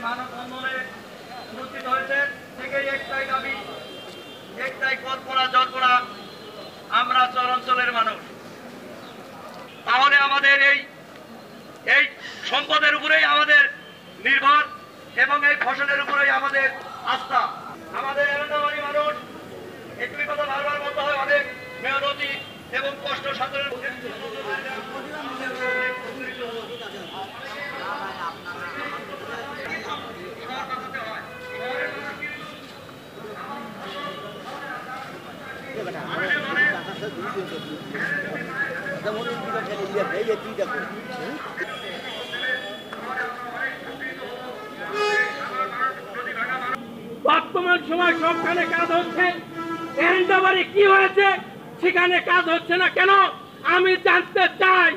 মানববন্ধনে উপস্থিত হয়েছেন থেকেই একটাই দাবি, একটাই কল্পনা জল্পনা, আমরা চর অঞ্চলের মানুষ। তাহলে আমাদের এই সম্পদের উপরেই আমাদের নির্ভর এবং এই ফসলের উপরেই আমাদের আস্থা। আমাদের এলাকাবাড়ি মানুষ একটি কথা বারবার বলতে হয়, অনেক মেহনতি এবং কষ্ট সাধনের বর্তমান সময় সবখানে কাজ হচ্ছে, এন্ডাবারে কি হয়েছে সেখানে কাজ হচ্ছে না কেন আমি জানতে চাই।